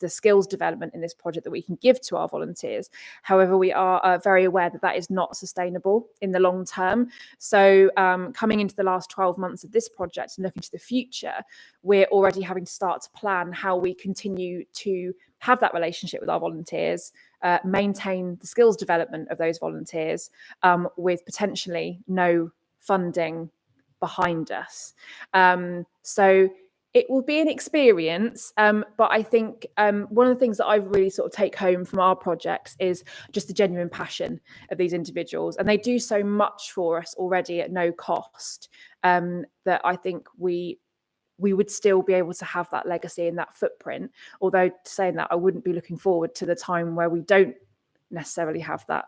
skills development in this project that we can give to our volunteers. However, we are very aware that that is not sustainable in the long term. So coming into the last 12 months of this project and looking to the future, we're already having to start to plan how we continue to have that relationship with our volunteers, maintain the skills development of those volunteers with potentially no funding behind us. So it will be an experience, but I think one of the things that I really sort of take home from our projects is just the genuine passion of these individuals, and they do so much for us already at no cost, that I think we would still be able to have that legacy and that footprint. Although saying that, I wouldn't be looking forward to the time where we don't necessarily have that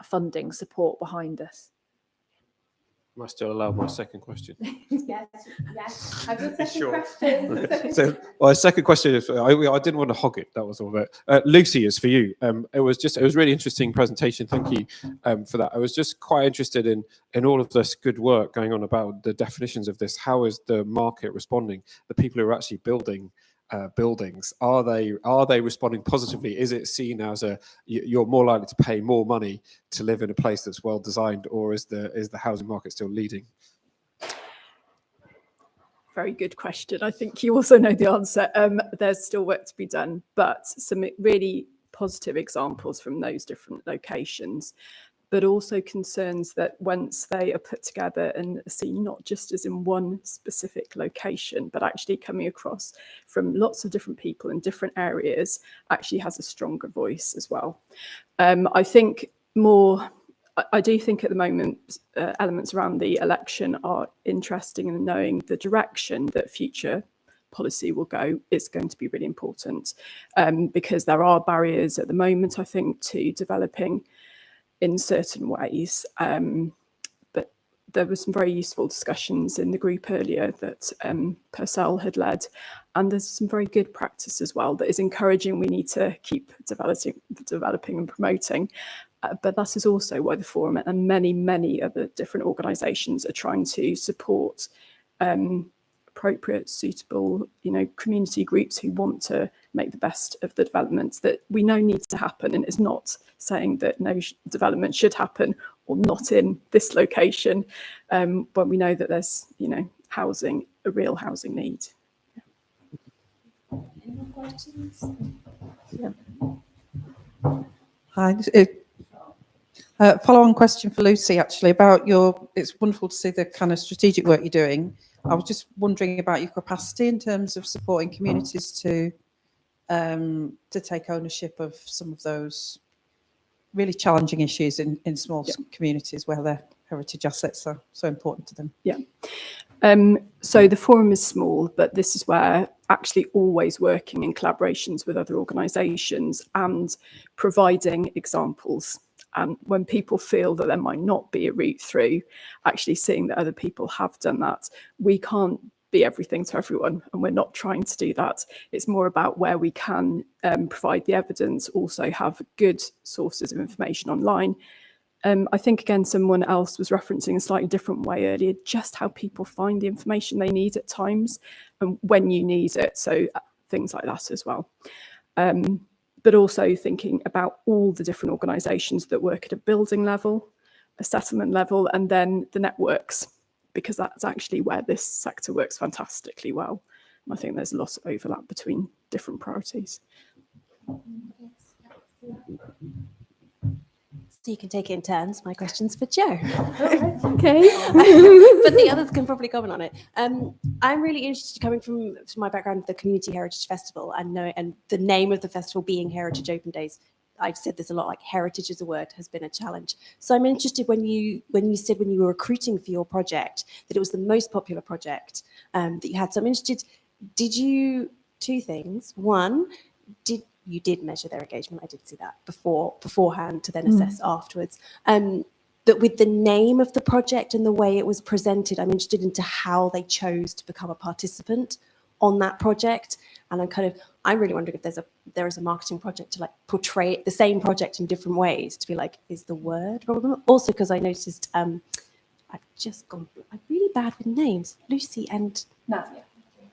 funding support behind us. Am I still allowed my second question? Yes. Have your second Sure. question. Okay. So, my second question is, I didn't want to hog it. That was all of it. Lucy, is for you. It was a really interesting presentation. Thank you for that. I was just quite interested in all of this good work going on about the definitions of this. How is the market responding? The people who are actually building buildings, are they responding positively? Is it seen as you're more likely to pay more money to live in a place that's well designed, or is the housing market still leading? Very good question. I think you also know the answer. There's still work to be done, but some really positive examples from those different locations, but also concerns that once they are put together and seen not just as in one specific location, but actually coming across from lots of different people in different areas, actually has a stronger voice as well. I do think at the moment elements around the election are interesting, and knowing the direction that future policy will go is going to be really important, because there are barriers at the moment, I think, to developing in certain ways. But there were some very useful discussions in the group earlier that Purcell had led, and there's some very good practice as well that is encouraging. We need to keep developing and promoting. But that is also why the Forum and many other different organisations are trying to support appropriate, suitable, community groups who want to make the best of the developments that we know needs to happen. And it's not saying that no development should happen or not in this location, but we know that there's, housing, a real housing need. Any more questions? Yeah. Hi. Follow-on question for Lucy, actually, about it's wonderful to see the kind of strategic work you're doing. I was just wondering about your capacity in terms of supporting communities to take ownership of some of those really challenging issues in small communities where their heritage assets are so important to them. Yeah. So the Forum is small, but this is where actually always working in collaborations with other organisations and providing examples. And when people feel that there might not be a route through, actually seeing that other people have done that. We can't be everything to everyone, and we're not trying to do that. It's more about where we can provide the evidence, also have good sources of information online. I think, again, someone else was referencing a slightly different way earlier, just how people find the information they need at times and when you need it. So things like that as well. But also thinking about all the different organisations that work at a building level, a settlement level, and then the networks, because that's actually where this sector works fantastically well. And I think there's a lot of overlap between different priorities. So you can take it in turns. My question's for Jo. Okay. But the others can probably comment on it. I'm really interested, coming from my background, the Community Heritage Festival, and the name of the festival being Heritage Open Days. I've said this a lot, like heritage as a word has been a challenge. So I'm interested when you said when you were recruiting for your project that it was the most popular project that you had. So I'm interested, did you, two things. One, you did measure their engagement. I did see that beforehand to then assess afterwards. But with the name of the project and the way it was presented, I'm interested into how they chose to become a participant on that project. And I'm really wondering if there is a marketing project to like portray the same project in different ways, to be like, is the word a problem? Also, because I noticed I'm really bad with names. Lucy and Nadia.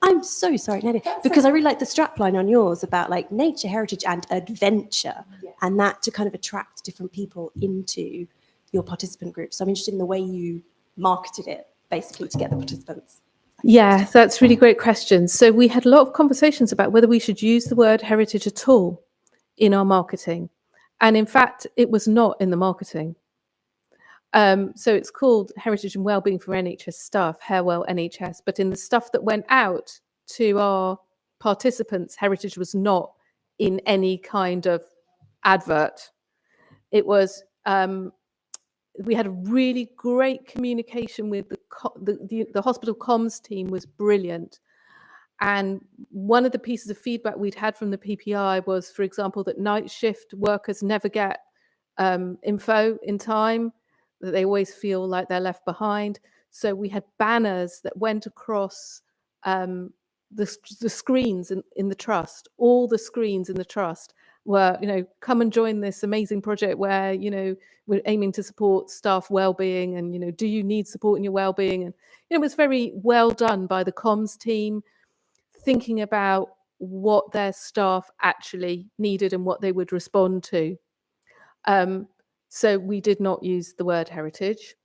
I'm so sorry, Nadia, because I really like the strapline on yours about like nature, heritage, and adventure, and that to kind of attract different people into your participant group. So I'm interested in the way you marketed it, basically, to get the participants. Yeah, that's really great question. So we had a lot of conversations about whether we should use the word heritage at all in our marketing. And in fact, it was not in the marketing. So it's called Heritage and Wellbeing for NHS Staff, Harewell NHS. But in the stuff that went out to our participants, heritage was not in any kind of advert. It was, we had a really great communication with the hospital comms team was brilliant. And one of the pieces of feedback we'd had from the PPI was, for example, that night shift workers never get info in time, that they always feel like they're left behind. So we had banners that went across the screens in the trust. All the screens in the trust were, come and join this amazing project where, we're aiming to support staff well-being and, do you need support in your well-being? And it was very well done by the comms team, thinking about what their staff actually needed and what they would respond to. So we did not use the word heritage.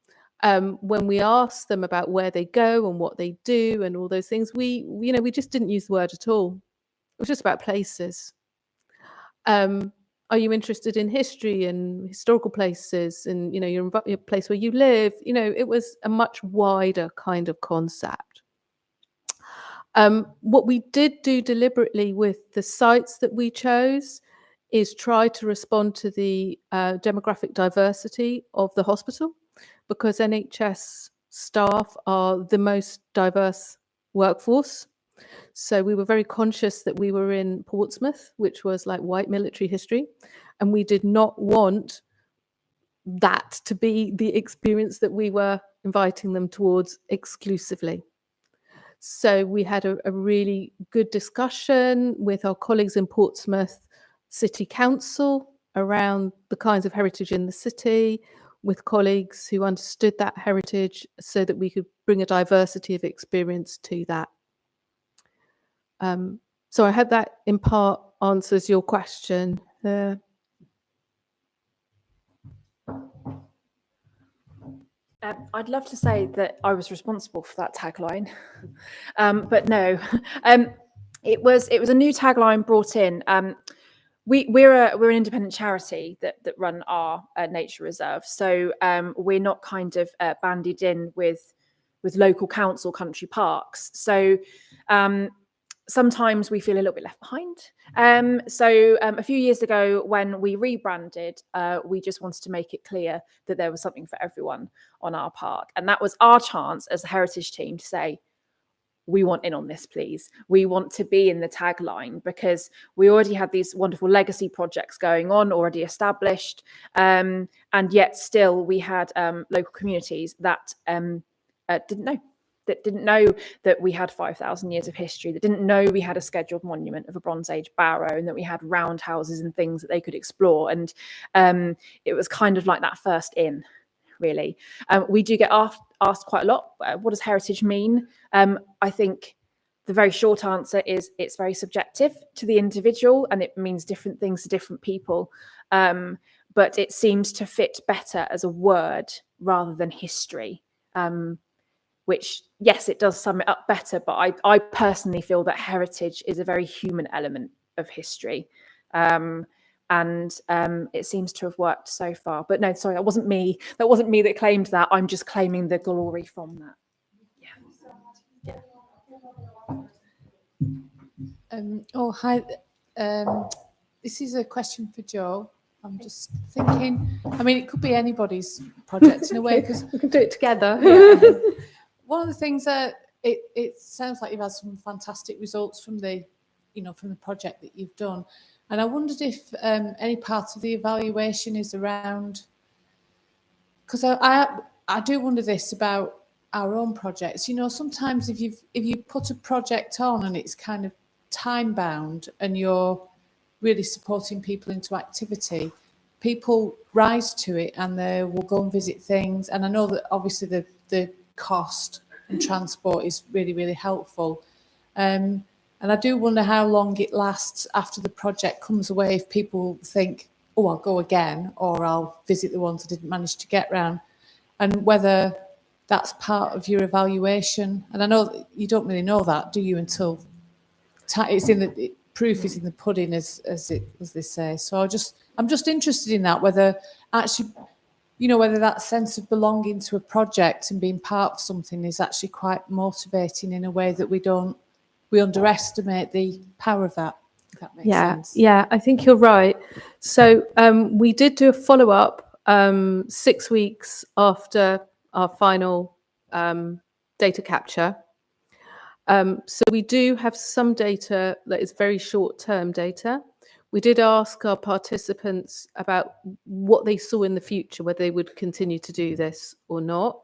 When we asked them about where they go and what they do and all those things, we just didn't use the word at all. It was just about places. Are you interested in history and historical places and, your place where you live? It was a much wider kind of concept. What we did do deliberately with the sites that we chose is try to respond to the demographic diversity of the hospital, because NHS staff are the most diverse workforce. So we were very conscious that we were in Portsmouth, which was like white military history, and we did not want that to be the experience that we were inviting them towards exclusively. So we had a really good discussion with our colleagues in Portsmouth City Council around the kinds of heritage in the city, with colleagues who understood that heritage so that we could bring a diversity of experience to that. So I hope that in part answers your question. I'd love to say that I was responsible for that tagline, but no. It was a new tagline brought in. We're an independent charity that run our nature reserve, so we're not kind of bandied in with local council country parks. So sometimes we feel a little bit left behind. So a few years ago, when we rebranded, we just wanted to make it clear that there was something for everyone on our park. And that was our chance as a heritage team to say, we want in on this, please. We want to be in the tagline, because we already had these wonderful legacy projects going on, already established. And yet still we had local communities that didn't know that we had 5,000 years of history, that didn't know we had a scheduled monument of a Bronze Age barrow, and that we had roundhouses and things that they could explore. And it was kind of like that first in, really. We do get asked quite a lot, what does heritage mean? I think the very short answer is it's very subjective to the individual, and it means different things to different people. But it seems to fit better as a word rather than history. Which, yes, it does sum it up better, but I personally feel that heritage is a very human element of history. And it seems to have worked so far. But no, sorry, that wasn't me. That wasn't me that claimed that. I'm just claiming the glory from that. Hi. This is a question for Jo. I'm just thinking, it could be anybody's project in a way, because we can do it together. Yeah. One of the things that it sounds like you've had some fantastic results from the project that you've done. And I wondered if any part of the evaluation is around, because I do wonder this about our own projects. You know, sometimes if you put a project on and it's kind of time bound and you're really supporting people into activity, people rise to it and they will go and visit things. And I know that obviously the cost and transport is really, really helpful. And I do wonder how long it lasts after the project comes away, if people think, oh, I'll go again, or I'll visit the ones I didn't manage to get round, and whether that's part of your evaluation. And I know that you don't really know that, do you, until it's in the proof is in the pudding, as they say. So I'm just interested in that, whether actually, you know, whether that sense of belonging to a project and being part of something is actually quite motivating in a way that we underestimate the power of that. If that makes sense. Yeah, I think you're right. So we did do a follow-up 6 weeks after our final data capture. So we do have some data that is very short-term data. We did ask our participants about what they saw in the future, whether they would continue to do this or not.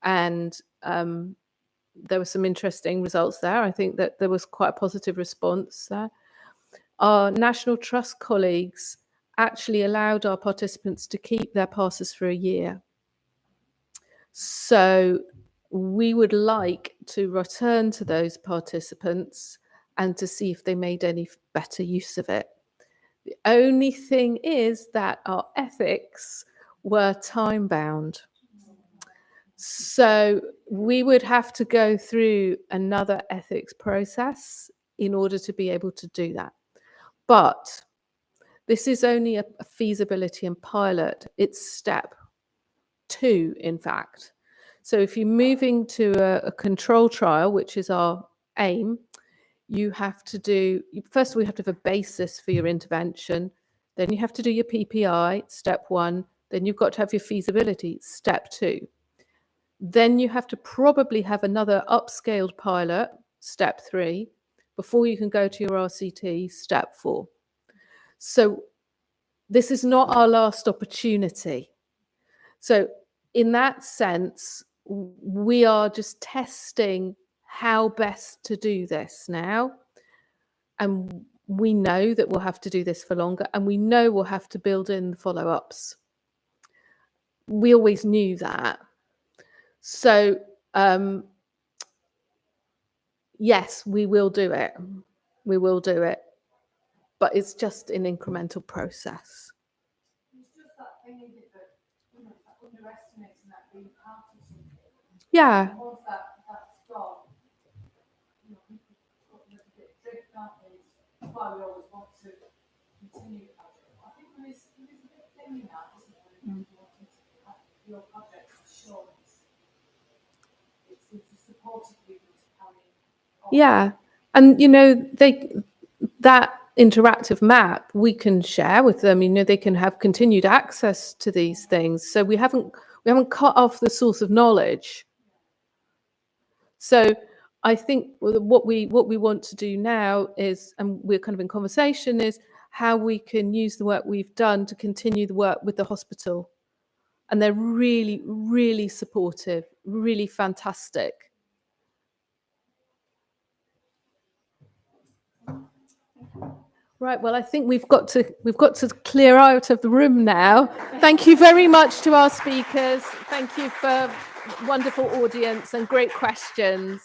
And there were some interesting results there. I think that there was quite a positive response there. Our National Trust colleagues actually allowed our participants to keep their passes for a year. So we would like to return to those participants and to see if they made any better use of it. The only thing is that our ethics were time bound. So we would have to go through another ethics process in order to be able to do that. But this is only a feasibility and pilot. It's step 2, in fact. So if you're moving to a control trial, which is our aim, you have to do, first we have to have a basis for your intervention. Then you have to do your PPI, step 1. Then you've got to have your feasibility, step 2. Then you have to probably have another upscaled pilot, step 3, before you can go to your RCT, step 4. So this is not our last opportunity. So in that sense, we are just testing how best to do this now. And we know that we'll have to do this for longer, and we know we'll have to build in the follow-ups. We always knew that. So yes, we will do it. We will do it. But it's just an incremental process. It's just that thing, isn't it, that, you know, underestimating that being part of something. Yeah. Once that's gone, you know, people put a little bit drift, aren't they? That's why we always want to continue the project. I think there is a bit of thing in that, isn't there? If you wanted to have your project shown, it's supported people to carry on. Yeah. And, you know, that interactive map we can share with them. You know, they can have continued access to these things. So we haven't cut off the source of knowledge. So I think what we want to do now is, and we're kind of in conversation, is how we can use the work we've done to continue the work with the hospital. And they're really, really supportive, really fantastic. Right, well, I think we've got to clear out of the room now. Thank you very much to our speakers. Thank you for wonderful audience and great questions.